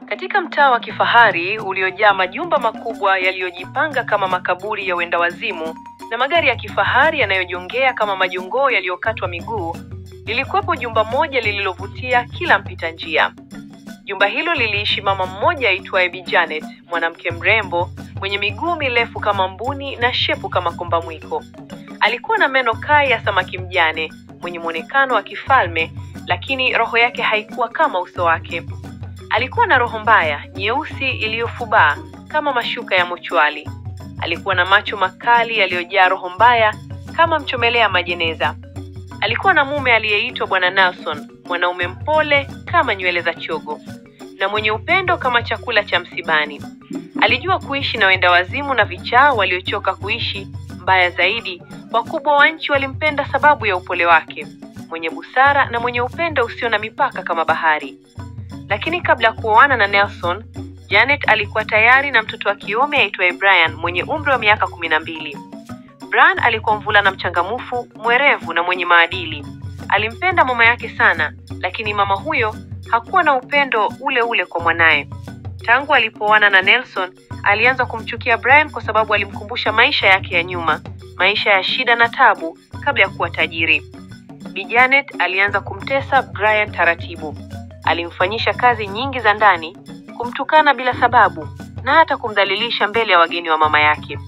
Katika mtaa wa kifahari uliojaa majumba makubwa yaliyojipanga kama makaburi ya wenda wazimu na magari ya kifahari yanayojongea kama majongoo yaliyokatwa miguu, lilikuwepo jumba moja lililovutia kila mpita njia. Jumba hilo liliishi mama mmoja aitwaye Bi Janet, mwanamke mrembo mwenye miguu mirefu kama mbuni na shepu kama komba mwiko. Alikuwa na meno kai ya samaki mjane, mwenye muonekano wa kifalme, lakini roho yake haikuwa kama uso wake. Alikuwa na roho mbaya, nyeusi iliyofubaa kama mashuka ya mochwali. Alikuwa na macho makali yaliyojaa roho mbaya kama mchomelea majeneza. Alikuwa na mume aliyeitwa Bwana Nelson, mwanaume mpole kama nywele za chogo na mwenye upendo kama chakula cha msibani. Alijua kuishi na wenda wazimu na vichaa waliochoka kuishi. Mbaya zaidi, wakubwa wa nchi walimpenda sababu ya upole wake, mwenye busara na mwenye upendo usio na mipaka kama bahari. Lakini kabla ya kuoana na Nelson, Janet alikuwa tayari na mtoto wa kiume aitwaye Brian mwenye umri wa miaka 12. Brian alikuwa mvulana mchangamfu, mwerevu na mwenye maadili. Alimpenda mama yake sana, lakini mama huyo hakuwa na upendo ule ule kwa mwanae. Tangu alipooana na Nelson, alianza kumchukia Brian kwa sababu alimkumbusha maisha yake ya nyuma, maisha ya shida na tabu kabla ya kuwa tajiri. Bi Janet alianza kumtesa Brian taratibu. Alimfanyisha kazi nyingi za ndani, kumtukana bila sababu na hata kumdhalilisha mbele ya wageni wa mama yake.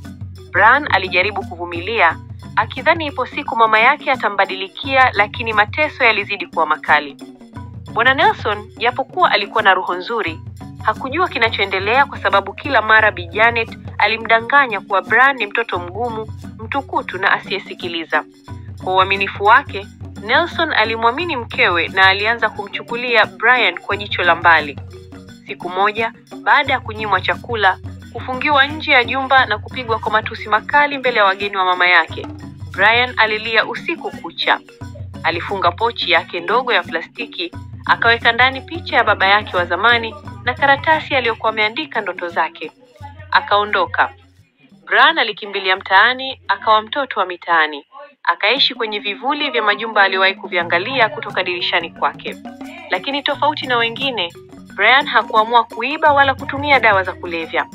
Brian alijaribu kuvumilia, akidhani ipo siku mama yake atambadilikia, lakini mateso yalizidi kuwa makali. Bwana Nelson, japokuwa alikuwa na roho nzuri, hakujua kinachoendelea kwa sababu kila mara Bi Janet alimdanganya kuwa Brian ni mtoto mgumu, mtukutu na asiyesikiliza. Kwa uaminifu wake, Nelson alimwamini mkewe na alianza kumchukulia Brian kwa jicho la mbali. Siku moja, baada ya kunyimwa chakula, kufungiwa nje ya jumba na kupigwa kwa matusi makali mbele ya wageni wa mama yake, Brian alilia usiku kucha. Alifunga pochi yake ndogo ya plastiki, akaweka ndani picha ya baba yake wa zamani na karatasi aliyokuwa ameandika ndoto zake. Akaondoka. Brian alikimbilia mtaani, akawa mtoto wa mitaani. Akaishi kwenye vivuli vya majumba aliyowahi kuviangalia kutoka dirishani kwake. Lakini tofauti na wengine, Brian hakuamua kuiba wala kutumia dawa za kulevya.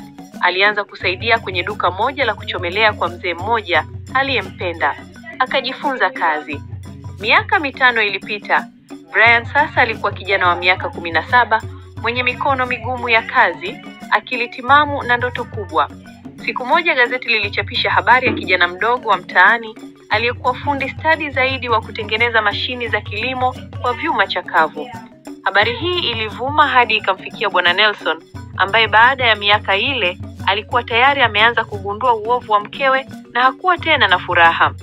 Alianza kusaidia kwenye duka moja la kuchomelea kwa mzee mmoja aliyempenda. Akajifunza kazi. Miaka 5 ilipita. Brian sasa alikuwa kijana wa miaka 17, mwenye mikono migumu ya kazi, akili timamu na ndoto kubwa. Siku moja gazeti lilichapisha habari ya kijana mdogo wa mtaani aliyekuwa fundi stadi zaidi wa kutengeneza mashini za kilimo kwa vyuma chakavu. Habari hii ilivuma hadi ikamfikia Bwana Nelson, ambaye baada ya miaka ile alikuwa tayari ameanza kugundua uovu wa mkewe na hakuwa tena na furaha.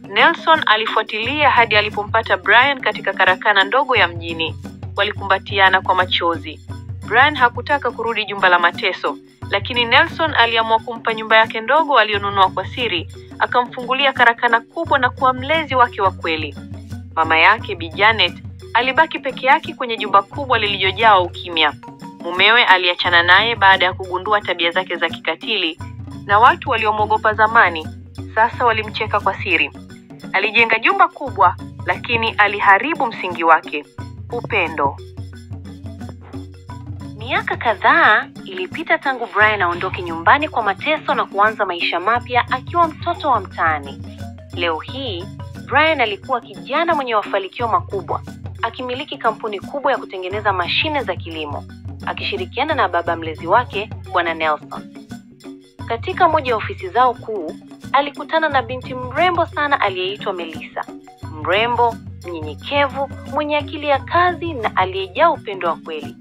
Nelson alifuatilia hadi alipompata Brian katika karakana ndogo ya mjini. Walikumbatiana kwa machozi. Brian hakutaka kurudi jumba la mateso, lakini Nelson aliamua kumpa nyumba yake ndogo aliyonunua kwa siri, akamfungulia karakana kubwa na kuwa mlezi wake wa kweli. Mama yake Bi Janet alibaki peke yake kwenye jumba kubwa lililojaa ukimya. Mumewe aliachana naye baada ya kugundua tabia zake za kikatili, na watu waliomwogopa zamani sasa walimcheka kwa siri. Alijenga jumba kubwa, lakini aliharibu msingi wake, upendo. Miaka kadhaa ilipita tangu Brian aondoke nyumbani kwa mateso na kuanza maisha mapya akiwa mtoto wa mtaani. Leo hii, Brian alikuwa kijana mwenye mafanikio makubwa, akimiliki kampuni kubwa ya kutengeneza mashine za kilimo, akishirikiana na baba mlezi wake, Bwana Nelson. Katika moja ya ofisi zao kuu, alikutana na binti mrembo sana aliyeitwa Melissa. Mrembo, mnyenyekevu, mwenye akili ya kazi na aliyejaa upendo wa kweli.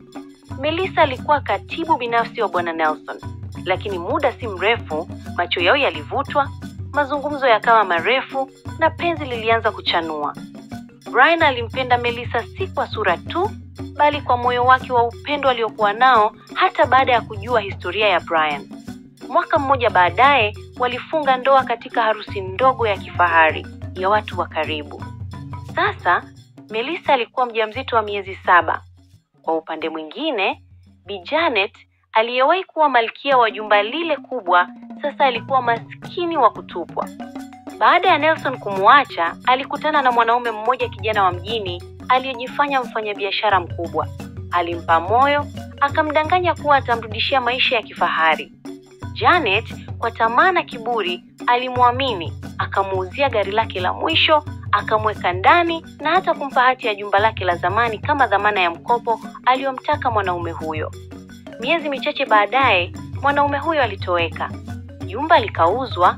Melissa alikuwa katibu binafsi wa Bwana Nelson, lakini muda si mrefu macho yao yalivutwa, mazungumzo yakawa marefu na penzi lilianza kuchanua. Brian alimpenda Melissa si kwa sura tu, bali kwa moyo wake wa upendo aliokuwa nao hata baada ya kujua historia ya Brian. Mwaka mmoja baadaye walifunga ndoa katika harusi ndogo ya kifahari ya watu wa karibu. Sasa Melissa alikuwa mjamzito wa miezi 7. Kwa upande mwingine, Bi Janet aliyewahi kuwa malkia wa jumba lile kubwa sasa alikuwa maskini wa kutupwa. Baada ya Nelson kumuacha, alikutana na mwanaume mmoja kijana wa mjini aliyejifanya mfanyabiashara mkubwa. Alimpa moyo, akamdanganya kuwa atamrudishia maisha ya kifahari. Janet kwa tamaa na kiburi alimwamini, akamuuzia gari lake la mwisho, akamweka ndani na hata kumpa hati ya jumba lake la zamani kama dhamana ya mkopo aliyomtaka mwanaume huyo. Miezi michache baadaye, mwanaume huyo alitoweka. Jumba likauzwa.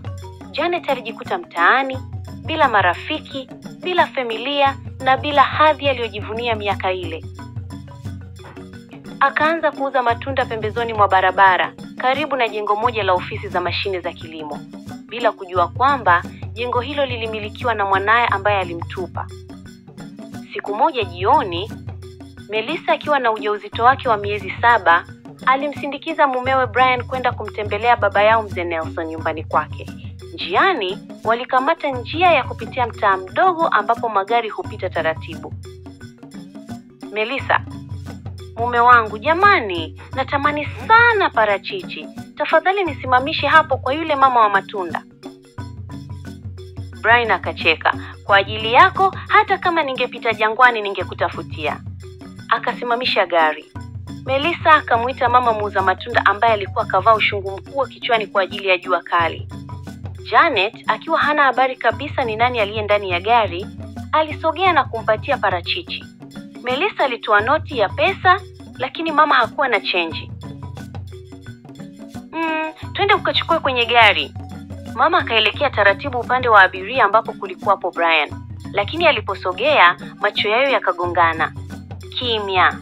Janet alijikuta mtaani, bila marafiki, bila familia na bila hadhi aliyojivunia miaka ile. Akaanza kuuza matunda pembezoni mwa barabara, karibu na jengo moja la ofisi za mashine za kilimo, bila kujua kwamba jengo hilo lilimilikiwa na mwanae ambaye alimtupa. Siku moja jioni, Melissa akiwa na ujauzito wake wa miezi 7, alimsindikiza mumewe Brian kwenda kumtembelea baba yao mzee Nelson nyumbani kwake. Njiani, walikamata njia ya kupitia mtaa mdogo ambapo magari hupita taratibu. Melissa: mume wangu, jamani, natamani sana parachichi. Tafadhali nisimamishe hapo kwa yule mama wa matunda. Brian akacheka. Kwa ajili yako, hata kama ningepita jangwani ningekutafutia. Akasimamisha gari. Melissa akamuita mama muuza matunda ambaye alikuwa kavaa ushungu mkubwa kichwani kwa ajili ya jua kali. Janet akiwa hana habari kabisa ni nani aliye ndani ya gari, alisogea na kumpatia parachichi. Melissa alitoa noti ya pesa, lakini mama hakuwa na change. Twende ukachukue kwenye gari. Mama akaelekea taratibu upande wa abiria ambapo kulikuwa hapo Brian. Lakini aliposogea, macho yao yakagongana. Kimya.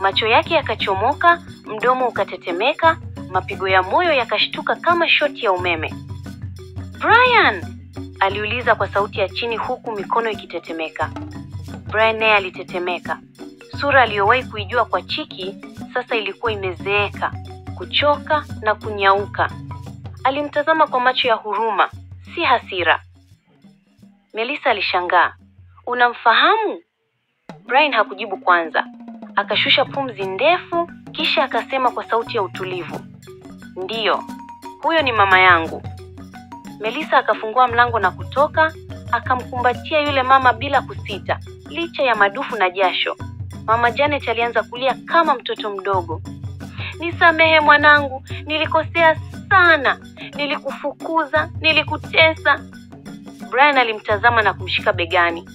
Macho yake yakachomoka, mdomo ukatetemeka, mapigo ya moyo yakashtuka kama shoti ya umeme. Brian! Aliuliza kwa sauti ya chini huku mikono ikitetemeka. Brian naye alitetemeka. Sura aliyowahi kuijua kwa chiki sasa ilikuwa imezeeka, kuchoka na kunyauka. Alimtazama kwa macho ya huruma, si hasira. Melissa alishangaa. Unamfahamu? Brian hakujibu kwanza. Akashusha pumzi ndefu, kisha akasema kwa sauti ya utulivu, ndiyo, huyo ni mama yangu. Melissa akafungua mlango na kutoka, akamkumbatia yule mama bila kusita, licha ya madufu na jasho. Mama Janet alianza kulia kama mtoto mdogo. Nisamehe mwanangu, nilikosea sana, nilikufukuza, nilikutesa. Brian alimtazama na kumshika begani.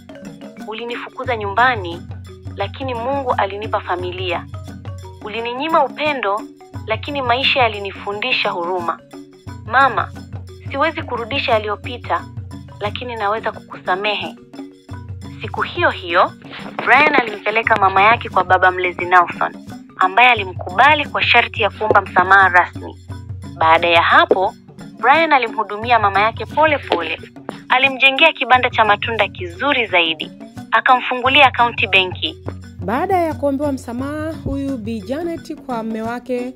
Ulinifukuza nyumbani, lakini Mungu alinipa familia. Ulininyima upendo, lakini maisha yalinifundisha huruma. Mama, siwezi kurudisha yaliyopita, lakini naweza kukusamehe. Siku hiyo hiyo, Brian alimpeleka mama yake kwa baba mlezi Nelson, ambaye alimkubali kwa sharti ya kuomba msamaha rasmi. Baada ya hapo, Brian alimhudumia mama yake pole pole. Alimjengea kibanda cha matunda kizuri zaidi. Akamfungulia akaunti benki. Baada ya kuombewa msamaha, huyu Bi Janet kwa mume wake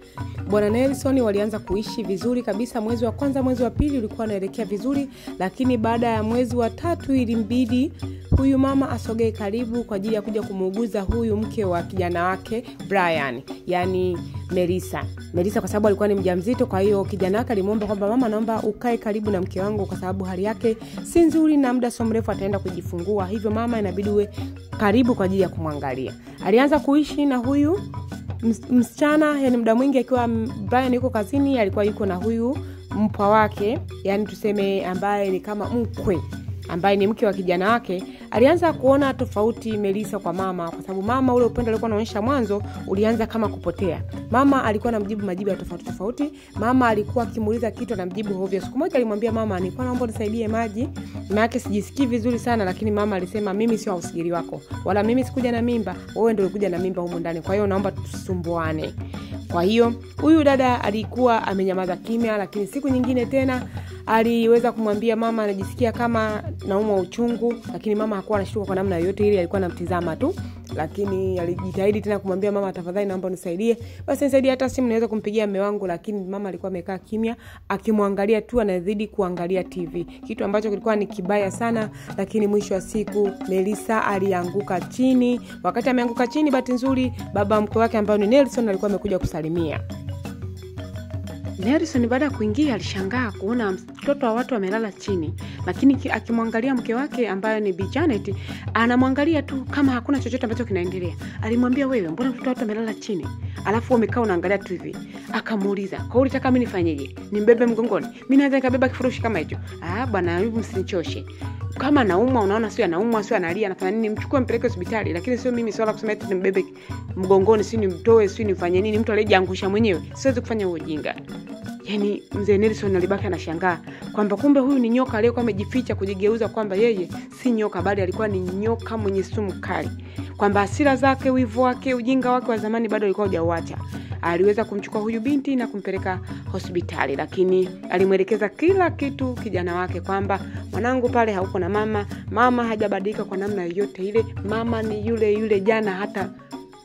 Bwana Nelson walianza kuishi vizuri kabisa. Mwezi wa kwanza, mwezi wa pili ulikuwa unaelekea vizuri, lakini baada ya mwezi wa 3 ilimbidi huyu mama asogee karibu kwa ajili ya kuja kumuuguza huyu mke wa kijana wake Brian, yani Melissa kwa sababu alikuwa ni mjamzito. Kwa hiyo kijana wake alimuomba kwamba mama, naomba ukae karibu na mke wangu kwa sababu hali yake si nzuri na muda so mrefu ataenda kujifungua. Hivyo mama inabidi uwe karibu kwa ajili ya kumwangalia. Alianza kuishi na huyu msichana, yani muda mwingi akiwa Brian yuko kazini, alikuwa yuko na huyu mpwa wake, yani tuseme ambaye ni kama mkwe, ambaye ni mke wa kijana wake. Alianza kuona tofauti Melissa kwa mama, kwa sababu mama ule upendo alikuwa anaonyesha mwanzo ulianza kama kupotea. Mama alikuwa anamjibu majibu ya tofauti. Mama alikuwa akimuuliza kitu na mjibu hovyo. Siku moja alimwambia mama, nilikuwa naomba unisaidie maji, maana yake sijisikii vizuri sana, lakini mama alisema mimi sio usigiri wako, wala mimi sikuja na mimba, wewe ndio ulikuja na mimba huko ndani, kwa hiyo naomba tusumbuane. Kwa hiyo huyu dada alikuwa amenyamaza kimya, lakini siku nyingine tena aliweza kumwambia mama anajisikia kama naumwa uchungu, lakini mama hakuwa anashtuka kwa namna yoyote ile, alikuwa anamtizama tu. Lakini alijitahidi tena kumwambia mama, tafadhali naomba unisaidie. Basi nisaidie hata simu naweza kumpigia mume wangu, lakini mama alikuwa amekaa kimya akimwangalia tu, anazidi kuangalia TV. Kitu ambacho kilikuwa ni kibaya sana, lakini mwisho wa siku Melissa alianguka chini. Wakati ameanguka chini, bahati nzuri baba mkwe wake ambaye ni Nelson alikuwa amekuja kusalimia. Nelson baada ya kuingia alishangaa kuona mtoto wa watu amelala chini, lakini akimwangalia mke wake ambaye ni Bi Janet, anamwangalia tu kama hakuna chochote ambacho kinaendelea. Alimwambia, wewe mbona mtoto wako amelala chini? Alafu umekaa unaangalia tu hivi. Akamuuliza, kwa hiyo unataka mimi nifanyeje? Nimbebe mgongoni? Mimi naweza nikabeba kifurushi kama hicho. Bwana, hebu msinichoshe. Kama naumwa, unaona sio anaumwa, sio analia, anafanya nini, mchukue mpeleke hospitali. Lakini sio mimi swala kusema eti nimbebe mgongoni, si nimtoe, si nifanye nini, mtu aliyejiangusha mwenyewe. Siwezi kufanya ujinga. Yaani mzee Nelson alibaki anashangaa kwamba kumbe huyu ni nyoka aliyekuwa amejificha kujigeuza kwamba yeye si nyoka bali alikuwa ni nyoka mwenye sumu kali. Kwamba hasira zake, wivu wake, ujinga wake wa zamani bado alikuwa hajauacha. Aliweza kumchukua huyu binti na kumpeleka hospitali, lakini alimwelekeza kila kitu kijana wake kwamba mwanangu, pale hauko na mama, mama hajabadilika kwa namna yoyote ile, mama ni yule yule jana hata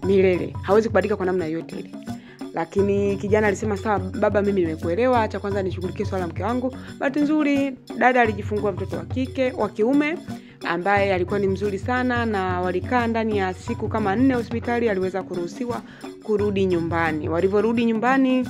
milele, hawezi kubadilika kwa namna yoyote ile. Lakini kijana alisema, sawa baba, mimi nimekuelewa, acha kwanza nishughulikie swala mke wangu. Bahati nzuri dada alijifungua mtoto wa kiume ambaye alikuwa ni mzuri sana, na walikaa ndani ya siku kama 4 hospitali. Aliweza kuruhusiwa kurudi nyumbani. Walivyorudi nyumbani,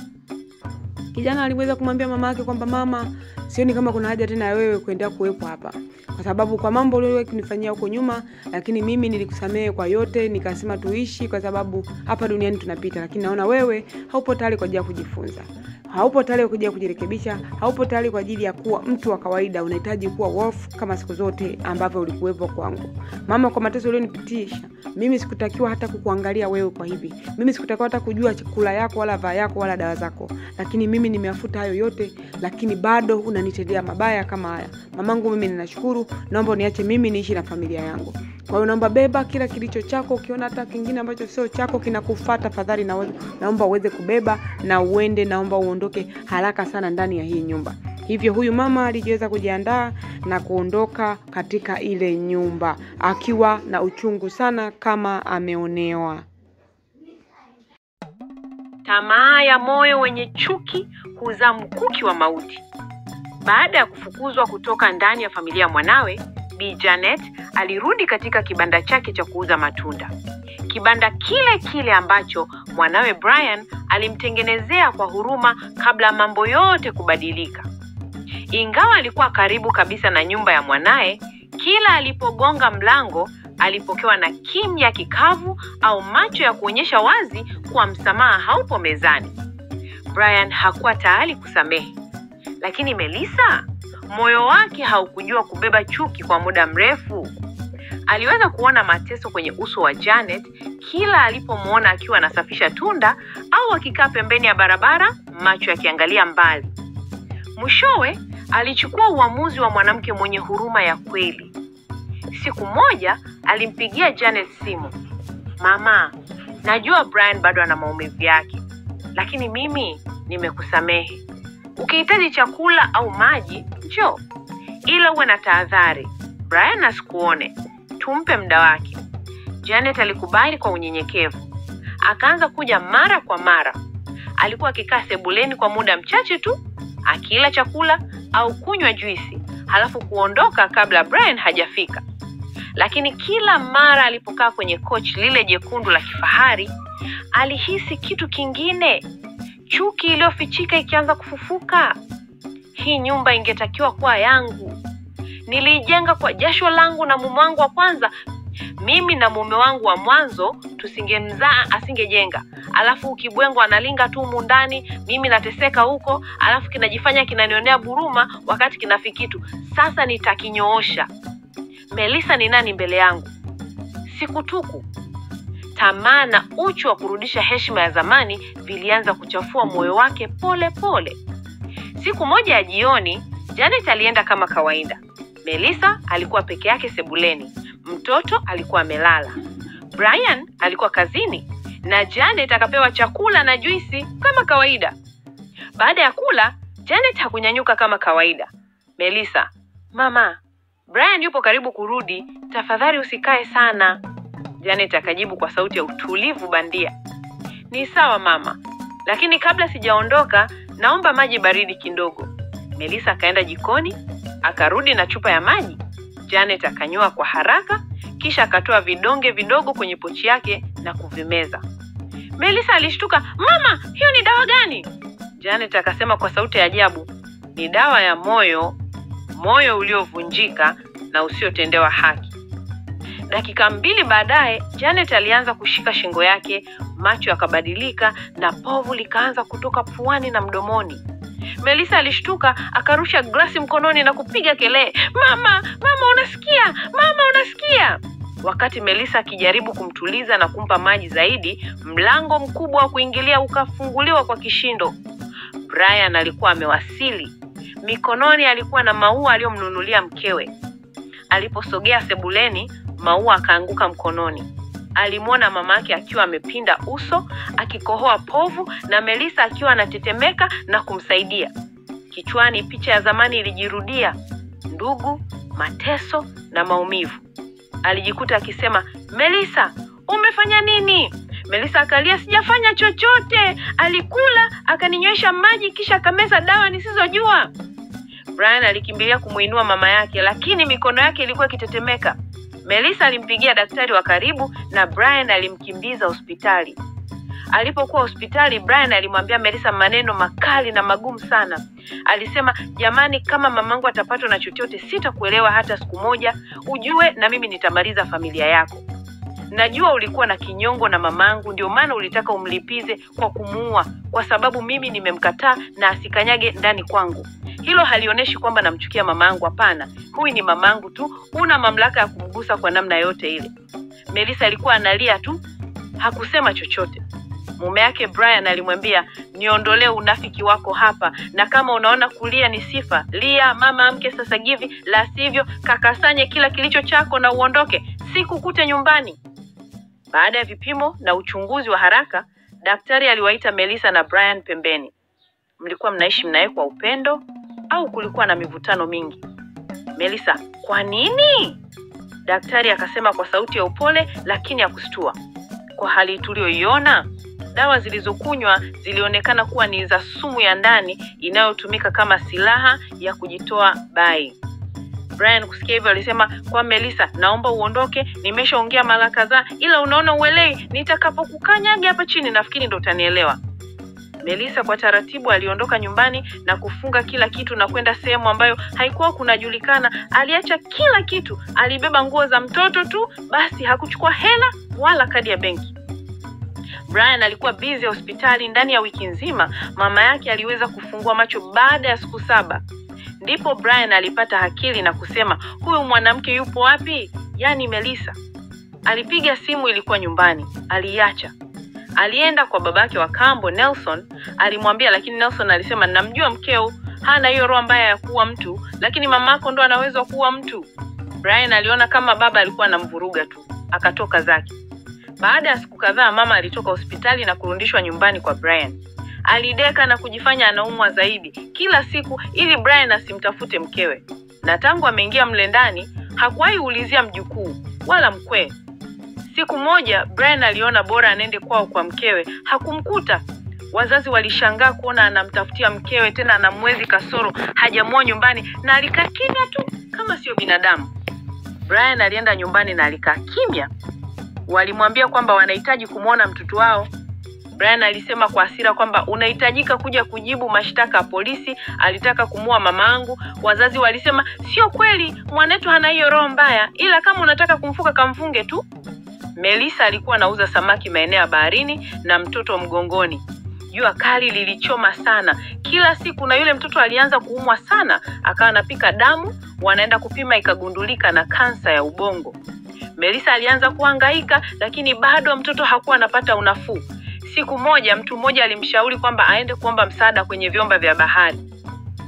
kijana aliweza kumwambia mama yake kwamba mama, sioni kama kuna haja tena wewe kuendelea kuwepo hapa, kwa sababu kwa mambo uliyowahi kunifanyia huko nyuma, lakini mimi nilikusamehe kwa yote, nikasema tuishi kwa sababu hapa duniani tunapita, lakini naona wewe haupo tayari kwa ajili ya kujifunza. Haupo tayari kwa ajili ya kujirekebisha, haupo tayari kwa ajili ya kuwa mtu wa kawaida, unahitaji kuwa wolf kama siku zote ambavyo ulikuwepo kwangu. Mama, kwa mateso ulionipitisha, mimi sikutakiwa hata kukuangalia wewe kwa hivi. Mimi sikutakiwa hata kujua chakula yako wala vaa yako wala dawa zako. Lakini mimi nimeafuta hayo yote, lakini bado unanitendea mabaya kama haya. Mamangu, mimi ninashukuru, naomba uniache mimi niishi na familia yangu. Kwa hiyo naomba beba kila kilicho chako, ukiona hata kingine ambacho sio chako kinakufuata, tafadhali naomba uweze kubeba na uende, naomba uondoke haraka sana ndani ya hii nyumba. Hivyo huyu mama aliweza kujiandaa na kuondoka katika ile nyumba akiwa na uchungu sana kama ameonewa. Tamaa ya moyo wenye chuki huzaa mkuki wa mauti. Baada ya kufukuzwa kutoka ndani ya familia ya mwanawe, Bi Janet alirudi katika kibanda chake cha kuuza matunda. Kibanda kile kile ambacho mwanawe Brian alimtengenezea kwa huruma kabla mambo yote kubadilika. Ingawa alikuwa karibu kabisa na nyumba ya mwanae, kila alipogonga mlango alipokewa na kimya kikavu au macho ya kuonyesha wazi kuwa msamaha haupo mezani. Brian hakuwa tayari kusamehe. Lakini Melissa, moyo wake haukujua kubeba chuki kwa muda mrefu. Aliweza kuona mateso kwenye uso wa Janet kila alipomuona akiwa anasafisha tunda au akikaa pembeni ya barabara, macho yakiangalia mbali. Mwishowe alichukua uamuzi wa mwanamke mwenye huruma ya kweli. Siku moja alimpigia Janet simu. Mama, najua Brian bado ana maumivu yake, lakini mimi nimekusamehe. Ukihitaji chakula au maji, njoo. Ila uwe na tahadhari, Brian asikuone. Tumpe muda wake. Janet alikubali kwa unyenyekevu. Akaanza kuja mara kwa mara. Alikuwa akikaa sebuleni kwa muda mchache tu, akila chakula au kunywa juisi, halafu kuondoka kabla Brian hajafika. Lakini kila mara alipokaa kwenye kochi lile jekundu la kifahari, alihisi kitu kingine. Chuki iliyofichika ikianza kufufuka. Hii nyumba ingetakiwa kuwa yangu. Niliijenga kwa jasho langu na mume wangu wa kwanza. Mimi na mume wangu wa mwanzo tusingemzaa asingejenga. Alafu ukibwengo analinga tu humu ndani, mimi nateseka huko, alafu kinajifanya kinanionea buruma wakati kinafikitu. Sasa nitakinyoosha. Melissa ni nani mbele yangu? Sikutuku. Tamaa na uchu wa kurudisha heshima ya zamani vilianza kuchafua moyo wake pole pole. Siku moja ya jioni, Janet alienda kama kawaida. Melissa alikuwa peke yake sebuleni. Mtoto alikuwa amelala. Brian alikuwa kazini na Janet akapewa chakula na juisi kama kawaida. Baada ya kula, Janet hakunyanyuka kama kawaida. Melissa, mama, Brian yupo karibu kurudi, tafadhali usikae sana. Janet akajibu kwa sauti ya utulivu bandia. Ni sawa mama, lakini kabla sijaondoka, naomba maji baridi kidogo. Melissa akaenda jikoni, akarudi na chupa ya maji. Janet akanywa kwa haraka, kisha akatoa vidonge vidogo kwenye pochi yake na kuvimeza. Melissa alishtuka, "Mama, hiyo ni dawa gani?" Janet akasema kwa sauti ya ajabu, "Ni dawa ya moyo." moyo uliovunjika na usiotendewa haki. Dakika 2 baadaye, Janet alianza kushika shingo yake, macho yakabadilika na povu likaanza kutoka puani na mdomoni. Melissa alishtuka, akarusha glasi mkononi na kupiga kelele, "Mama, mama unasikia? Mama unasikia?" Wakati Melissa akijaribu kumtuliza na kumpa maji zaidi, mlango mkubwa wa kuingilia ukafunguliwa kwa kishindo. Brian alikuwa amewasili. Mikononi alikuwa na maua aliyomnunulia mkewe. Aliposogea sebuleni, maua akaanguka mkononi. Alimwona mamake akiwa amepinda uso, akikohoa povu, na Melissa akiwa anatetemeka na kumsaidia. Kichwani picha ya zamani ilijirudia, ndugu, mateso na maumivu. Alijikuta akisema, "Melissa, umefanya nini?" Melissa akalia, "Sijafanya chochote. Alikula, akaninywesha maji kisha akameza dawa nisizojua." Brian alikimbilia kumuinua mama yake, lakini mikono yake ilikuwa ikitetemeka. Melissa alimpigia daktari wa karibu na Brian alimkimbiza hospitali. Alipokuwa hospitali, Brian alimwambia Melissa maneno makali na magumu sana. Alisema, "Jamani, kama mamangu atapatwa na chochote sitakuelewa hata siku moja. Ujue na mimi nitamaliza familia yako. Najua ulikuwa na kinyongo na mamangu, ndio maana ulitaka umlipize kwa kumuua, kwa sababu mimi nimemkataa na asikanyage ndani kwangu. Hilo halionyeshi kwamba namchukia mamangu, hapana. Huyu ni mamangu tu, una mamlaka ya kumgusa kwa namna yote ile." Melissa alikuwa analia tu, hakusema chochote. Mume yake Brian alimwambia, "Niondolee unafiki wako hapa, na kama unaona kulia ni sifa, lia mama mke sasa hivi, la sivyo kakasanye kila kilicho chako na uondoke, sikukute nyumbani." Baada ya vipimo na uchunguzi wa haraka, daktari aliwaita Melissa na Brian pembeni. "Mlikuwa mnaishi mnaye kwa upendo au kulikuwa na mivutano mingi?" "Melissa, kwa nini?" Daktari akasema kwa sauti ya upole lakini ya kustua, "Kwa hali tuliyoiona, dawa zilizokunywa zilionekana kuwa ni za sumu ya ndani inayotumika kama silaha ya kujitoa bai." Brian kusikia hivyo alisema, "Kwa Melissa, naomba uondoke, nimeshaongea mara kadhaa, ila unaona uelewi, nitakapokukanyaga hapa chini nafikiri ndo utanielewa." Melissa kwa taratibu aliondoka nyumbani na kufunga kila kitu na kwenda sehemu ambayo haikuwa kunajulikana. Aliacha kila kitu, alibeba nguo za mtoto tu, basi hakuchukua hela wala kadi ya benki. Brian alikuwa busy hospitali. Ndani ya wiki nzima mama yake aliweza kufungua macho baada ya siku 7. Ndipo Brian alipata akili na kusema, "Huyu mwanamke yupo wapi? Yaani Melissa." Alipiga simu, ilikuwa nyumbani. Aliacha. Alienda kwa babake wa kambo Nelson, alimwambia, lakini Nelson alisema, "Namjua mkeo, hana hiyo roho mbaya ya kuua mtu, lakini mamako ndo anaweza kuua mtu." Brian aliona kama baba alikuwa anamvuruga tu, akatoka zake. Baada ya siku kadhaa mama alitoka hospitali na kurudishwa nyumbani kwa Brian. Alideka na kujifanya anaumwa zaidi kila siku ili Brian asimtafute mkewe. Na tangu ameingia mle ndani hakuwahi ulizia mjukuu wala mkwe. Siku moja Brian aliona bora anende kwao kwa mkewe, hakumkuta. Wazazi walishangaa kuona anamtafutia mkewe, tena ana mwezi kasoro hajamuoa nyumbani, na alikaa kimya tu kama sio binadamu. Brian alienda nyumbani na alikaa kimya. Walimwambia kwamba wanahitaji kumuona mtoto wao. Brian alisema kwa hasira kwamba unahitajika kuja kujibu mashtaka ya polisi, alitaka kumuua mamangu. Wazazi walisema, "Sio kweli, mwanetu hana hiyo roho mbaya, ila kama unataka kumfuka kamfunge tu." Melissa alikuwa anauza samaki maeneo ya baharini na mtoto mgongoni. Jua kali lilichoma sana kila siku na yule mtoto alianza kuumwa sana, akawa anapika damu, wanaenda kupima ikagundulika na kansa ya ubongo. Melissa alianza kuhangaika, lakini bado mtoto hakuwa anapata unafuu. Siku moja mtu mmoja alimshauri kwamba aende kuomba msaada kwenye vyombo vya bahari.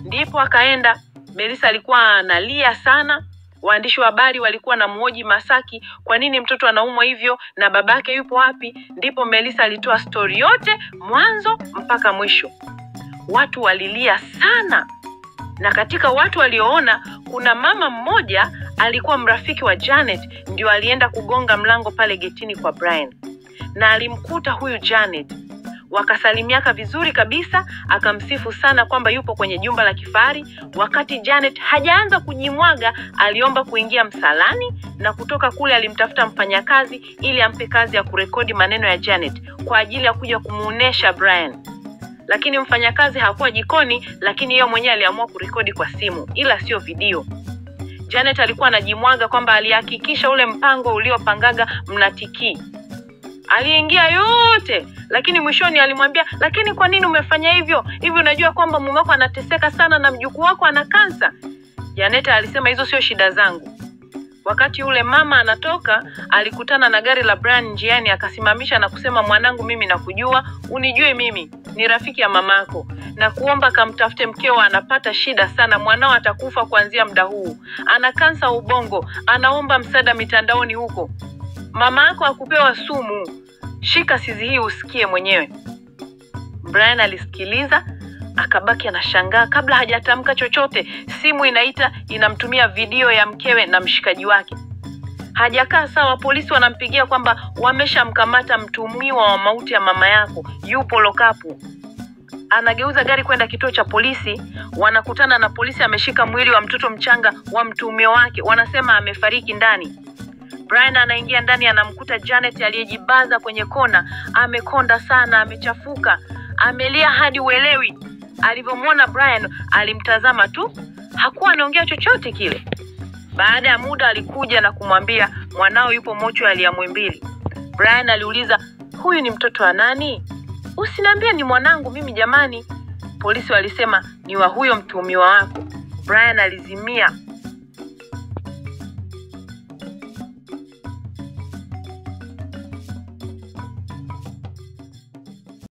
Ndipo akaenda. Melissa alikuwa analia sana. Waandishi wa habari walikuwa na mhoji Masaki, kwa nini mtoto anaumwa hivyo na babake yupo wapi? Ndipo Melissa alitoa story yote mwanzo mpaka mwisho. Watu walilia sana. Na katika watu walioona, kuna mama mmoja alikuwa mrafiki wa Janet, ndio alienda kugonga mlango pale getini kwa Brian. Na alimkuta huyu Janet. Wakasalimiaka vizuri kabisa, akamsifu sana kwamba yupo kwenye jumba la kifahari. Wakati Janet hajaanza kujimwaga, aliomba kuingia msalani, na kutoka kule alimtafuta mfanyakazi ili ampe kazi ya kurekodi maneno ya Janet kwa ajili ya kuja kumuonesha Brian. lakini mfanyakazi hakuwa jikoni, lakini yeye mwenyewe aliamua kurekodi kwa simu, ila sio video. Janet alikuwa anajimwaga kwamba alihakikisha ule mpango uliopangaga mnatiki. Aliingia yote, lakini mwishoni alimwambia, "Lakini kwa nini umefanya hivyo? Hivi unajua kwamba mume wako anateseka sana na mjukuu wako ana kansa?" Janet alisema, "Hizo sio shida zangu." Wakati ule mama anatoka, alikutana na gari la Brian njiani, akasimamisha na kusema, "Mwanangu, mimi nakujua, unijue mimi, ni rafiki ya mamako. Na kuomba kamtafute mkeo, anapata shida sana, mwanao atakufa kuanzia muda huu. Ana kansa ubongo, anaomba msaada mitandaoni huko. Mama yako akupewa sumu. Shika sizi hii usikie mwenyewe." Brian alisikiliza, akabaki anashangaa. Kabla hajatamka chochote, simu inaita, inamtumia video ya mkewe na mshikaji wake. Hajakaa sawa, polisi wanampigia kwamba wameshamkamata mtuhumiwa wa mauti ya mama yako, yupo lokapu. Anageuza gari kwenda kituo cha polisi, wanakutana na polisi ameshika mwili wa mtoto mchanga wa mtuhumiwa wake, wanasema amefariki ndani. Brian anaingia ndani, anamkuta Janet aliyejibaza kwenye kona, amekonda sana, amechafuka, amelia hadi uelewi. Alivyomwona Brian, alimtazama tu, hakuwa anaongea chochote kile. Baada ya muda alikuja na kumwambia, "Mwanao yupo mochwari ya Muhimbili." Brian aliuliza, "Huyu ni mtoto wa nani?" "Usiniambie ni mwanangu mimi jamani." Polisi walisema, "Ni wa huyo mtuhumiwa wako." Brian alizimia.